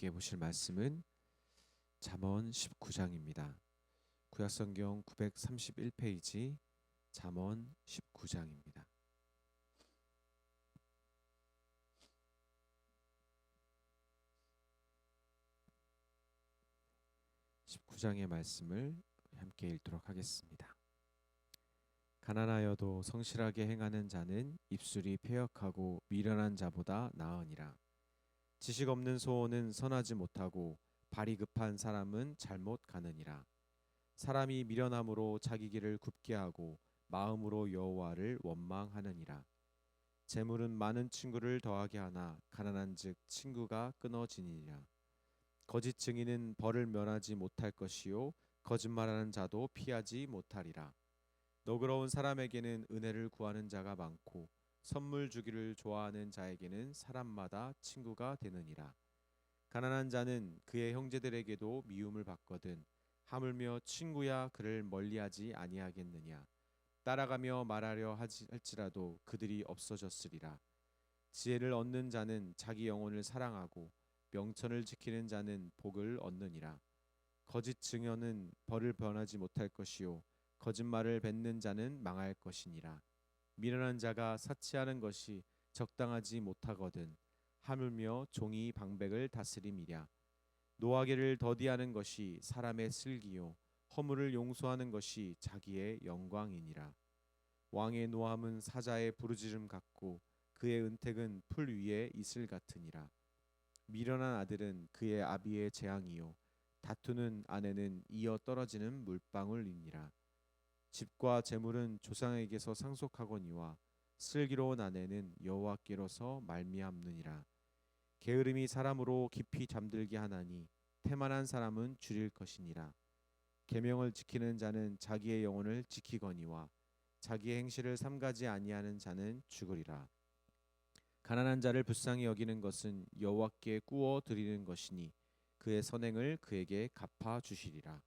함께 보실 말씀은 잠언 19장입니다. 구약성경 931페이지 잠언 19장입니다. 19장의 말씀을 함께 읽도록 하겠습니다. 가난하여도 성실하게 행하는 자는 입술이 패역하고 미련한 자보다 나으니라. 지식 없는 소원은 선하지 못하고 발이 급한 사람은 잘못 가느니라. 사람이 미련함으로 자기 길을 굽게 하고 마음으로 여호와를 원망하느니라. 재물은 많은 친구를 더하게 하나 가난한즉 친구가 끊어지니라. 거짓 증인은 벌을 면하지 못할 것이요 거짓말하는 자도 피하지 못하리라. 너그러운 사람에게는 은혜를 구하는 자가 많고 선물 주기를 좋아하는 자에게는 사람마다 친구가 되느니라. 가난한 자는 그의 형제들에게도 미움을 받거든 하물며 친구야 그를 멀리하지 아니하겠느냐. 따라가며 말하려 할지라도 그들이 없어졌으리라. 지혜를 얻는 자는 자기 영혼을 사랑하고 명철을 지키는 자는 복을 얻느니라. 거짓 증언은 벌을 변하지 못할 것이요 거짓말을 뱉는 자는 망할 것이니라. 미련한 자가 사치하는 것이 적당하지 못하거든 하물며 종이 방백을 다스림이랴. 노하기를 더디하는 것이 사람의 슬기요 허물을 용서하는 것이 자기의 영광이니라. 왕의 노함은 사자의 부르짖음 같고 그의 은택은 풀 위에 이슬 같으니라. 미련한 아들은 그의 아비의 재앙이요 다투는 아내는 이어 떨어지는 물방울이니라. 집과 재물은 조상에게서 상속하거니와 슬기로운 아내는 여호와께로서 말미암느니라. 게으름이 사람으로 깊이 잠들게 하나니 태만한 사람은 줄일 것이니라. 계명을 지키는 자는 자기의 영혼을 지키거니와 자기의 행실을 삼가지 아니하는 자는 죽으리라. 가난한 자를 불쌍히 여기는 것은 여호와께 꾸어 드리는 것이니 그의 선행을 그에게 갚아 주시리라.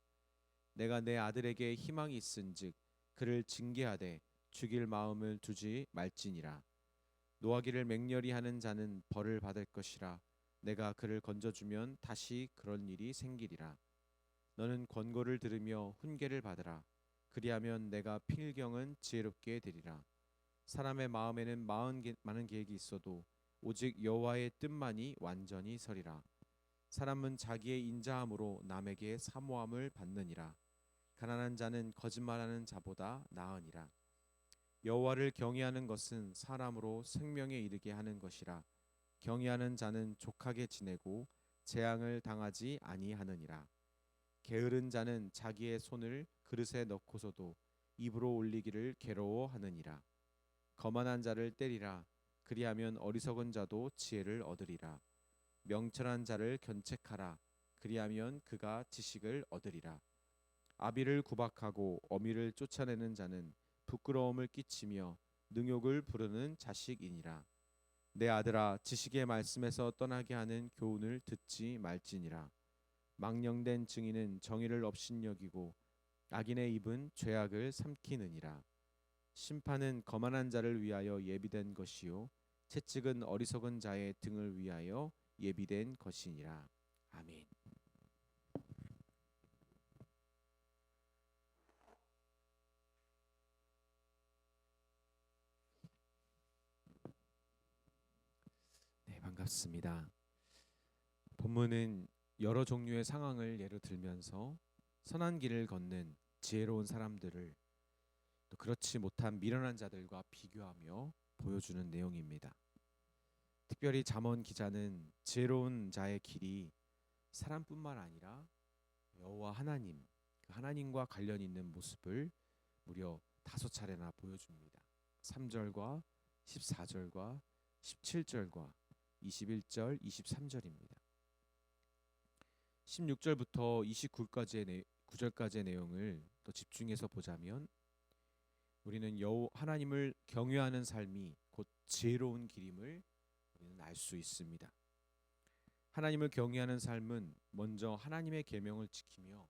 내가 내 아들에게 희망이 있은즉 그를 징계하되 죽일 마음을 두지 말지니라. 노하기를 맹렬히 하는 자는 벌을 받을 것이라. 내가 그를 건져주면 다시 그런 일이 생기리라. 너는 권고를 들으며 훈계를 받으라. 그리하면 내가 필경은 지혜롭게 되리라. 사람의 마음에는 많은 계획이 있어도 오직 여호와의 뜻만이 완전히 서리라. 사람은 자기의 인자함으로 남에게 사모함을 받느니라. 가난한 자는 거짓말하는 자보다 나으니라. 여호와를 경외하는 것은 사람으로 생명에 이르게 하는 것이라. 경외하는 자는 족하게 지내고 재앙을 당하지 아니하느니라. 게으른 자는 자기의 손을 그릇에 넣고서도 입으로 올리기를 괴로워하느니라. 거만한 자를 때리라. 그리하면 어리석은 자도 지혜를 얻으리라. 명철한 자를 견책하라. 그리하면 그가 지식을 얻으리라. 아비를 구박하고 어미를 쫓아내는 자는 부끄러움을 끼치며 능욕을 부르는 자식이니라. 내 아들아, 지식의 말씀에서 떠나게 하는 교훈을 듣지 말지니라. 망령된 증인은 정의를 업신여기고 악인의 입은 죄악을 삼키느니라. 심판은 거만한 자를 위하여 예비된 것이요 채찍은 어리석은 자의 등을 위하여 예비된 것이니라. 아멘. 네, 반갑습니다. 본문은 여러 종류의 상황을 예로 들면서 선한 길을 걷는 지혜로운 사람들을 또 그렇지 못한 미련한 자들과 비교하며 보여주는 내용입니다. 특별히 잠언 기자는 지혜로운 자의 길이 사람뿐만 아니라 여호와 하나님, 그 하나님과 관련 있는 모습을 무려 5차례나 보여줍니다. 3절과 14절과 17절과 21절, 23절입니다. 16절부터 29절까지의 내용을 또 집중해서 보자면 우리는 하나님을 경외하는 삶이 곧 지혜로운 길임을 우리는 알 수 있습니다. 하나님을 경외하는 삶은 먼저 하나님의 계명을 지키며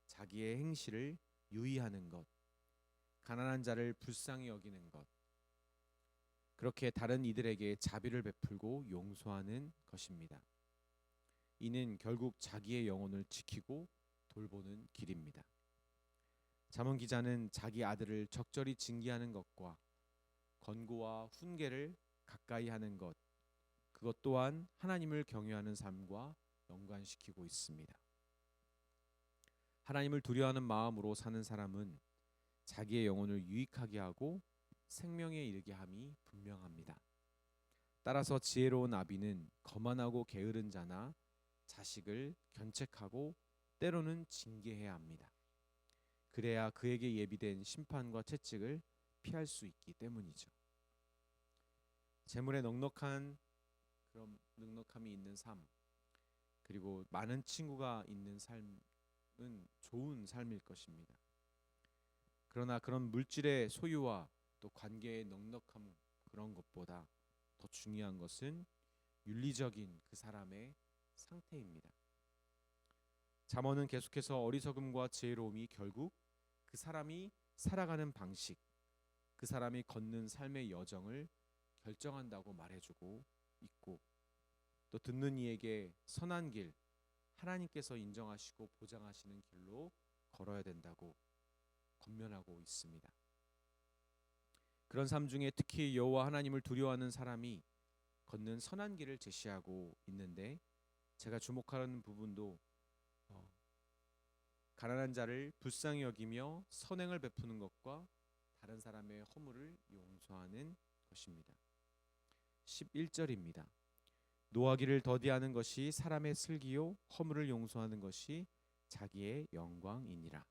자기의 행실을 유의하는 것, 가난한 자를 불쌍히 여기는 것, 그렇게 다른 이들에게 자비를 베풀고 용서하는 것입니다. 이는 결국 자기의 영혼을 지키고 돌보는 길입니다. 잠언 기자는 자기 아들을 적절히 징계하는 것과 권고와 훈계를 가까이 하는 것, 그것 또한 하나님을 경외하는 삶과 연관시키고 있습니다. 하나님을 두려워하는 마음으로 사는 사람은 자기의 영혼을 유익하게 하고 생명에 이르게 함이 분명합니다. 따라서 지혜로운 아비는 거만하고 게으른 자나 자식을 견책하고 때로는 징계해야 합니다. 그래야 그에게 예비된 심판과 채찍을 피할 수 있기 때문이죠. 재물에 넉넉한 그런 넉넉함이 있는 삶, 그리고 많은 친구가 있는 삶은 좋은 삶일 것입니다. 그러나 그런 물질의 소유와 또 관계의 넉넉함, 그런 것보다 더 중요한 것은 윤리적인 그 사람의 상태입니다. 잠언은 계속해서 어리석음과 지혜로움이 결국 그 사람이 살아가는 방식, 그 사람이 걷는 삶의 여정을 결정한다고 말해주고 있고, 또 듣는 이에게 선한 길, 하나님께서 인정하시고 보장하시는 길로 걸어야 된다고 권면하고 있습니다. 그런 삶 중에 특히 여호와 하나님을 두려워하는 사람이 걷는 선한 길을 제시하고 있는데, 제가 주목하는 부분도 가난한 자를 불쌍히 여기며 선행을 베푸는 것과 다른 사람의 허물을 용서하는 것입니다. 11절입니다. 노하기를 더디하는 것이 사람의 슬기요 허물을 용서하는 것이 자기의 영광이니라.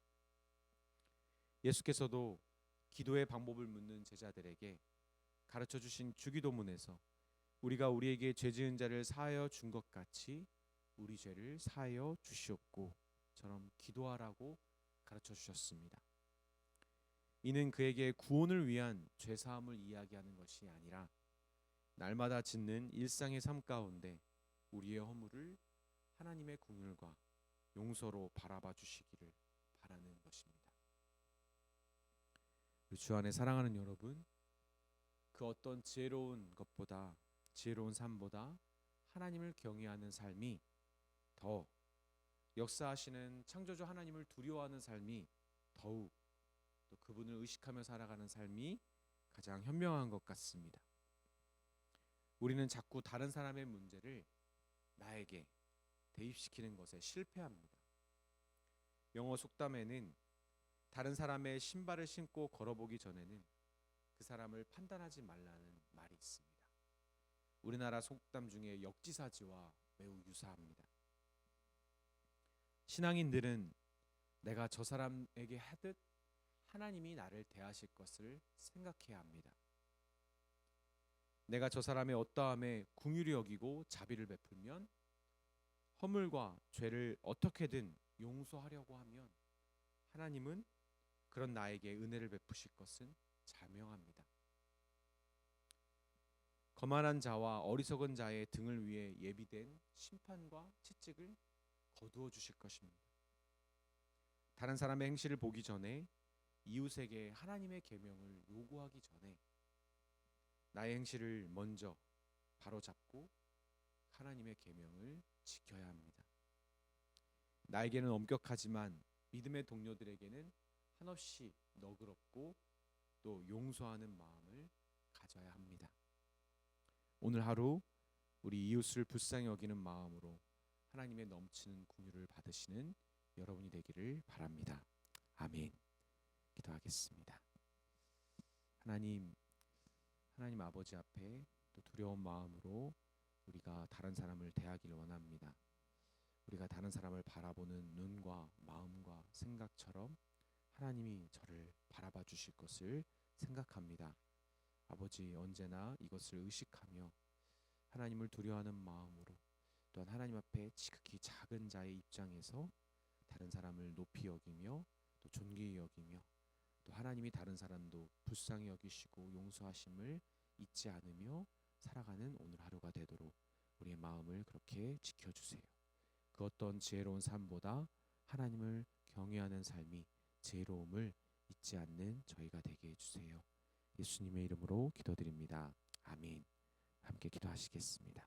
예수께서도 기도의 방법을 묻는 제자들에게 가르쳐 주신 주기도문에서 우리가 우리에게 죄 지은 자를 사하여 준 것 같이 우리 죄를 사하여 주시옵고 처럼 기도하라고 가르쳐 주셨습니다. 이는 그에게 구원을 위한 죄 사함을 이야기하는 것이 아니라 날마다 짓는 일상의 삶 가운데 우리의 허물을 하나님의 긍휼과 용서로 바라봐 주시기를 바라는 것입니다. 주 안에 사랑하는 여러분, 그 어떤 지혜로운 것보다, 지혜로운 삶보다 하나님을 경외하는 삶이 더, 역사하시는 창조주 하나님을 두려워하는 삶이 더욱, 또 그분을 의식하며 살아가는 삶이 가장 현명한 것 같습니다. 우리는 자꾸 다른 사람의 문제를 나에게 대입시키는 것에 실패합니다. 영어 속담에는 다른 사람의 신발을 신고 걸어보기 전에는 그 사람을 판단하지 말라는 말이 있습니다. 우리나라 속담 중에 역지사지와 매우 유사합니다. 신앙인들은 내가 저 사람에게 하듯 하나님이 나를 대하실 것을 생각해야 합니다. 내가 저 사람의 어떠함에 긍휼히 여기고 자비를 베풀면, 허물과 죄를 어떻게든 용서하려고 하면 하나님은 그런 나에게 은혜를 베푸실 것은 자명합니다. 거만한 자와 어리석은 자의 등을 위해 예비된 심판과 채찍을 거두어 주실 것입니다. 다른 사람의 행실을 보기 전에, 이웃에게 하나님의 계명을 요구하기 전에 나의 행실을 먼저 바로잡고 하나님의 계명을 지켜야 합니다. 나에게는 엄격하지만 믿음의 동료들에게는 한없이 너그럽고 또 용서하는 마음을 가져야 합니다. 오늘 하루 우리 이웃을 불쌍히 여기는 마음으로 하나님의 넘치는 긍휼을 받으시는 여러분이 되기를 바랍니다. 아멘. 기도하겠습니다. 하나님 아버지 앞에 또 두려운 마음으로 우리가 다른 사람을 대하기를 원합니다. 우리가 다른 사람을 바라보는 눈과 마음과 생각처럼 하나님이 저를 바라봐 주실 것을 생각합니다. 아버지, 언제나 이것을 의식하며 하나님을 두려워하는 마음으로, 또한 하나님 앞에 지극히 작은 자의 입장에서 다른 사람을 높이 여기며 또 존귀히 여기며, 또 하나님이 다른 사람도 불쌍히 여기시고 용서하심을 잊지 않으며 살아가는 오늘 하루가 되도록 우리의 마음을 그렇게 지켜주세요. 그 어떤 지혜로운 삶보다 하나님을 경외하는 삶이 지혜로움을 잊지 않는 저희가 되게 해주세요. 예수님의 이름으로 기도드립니다. 아멘. 함께 기도하시겠습니다.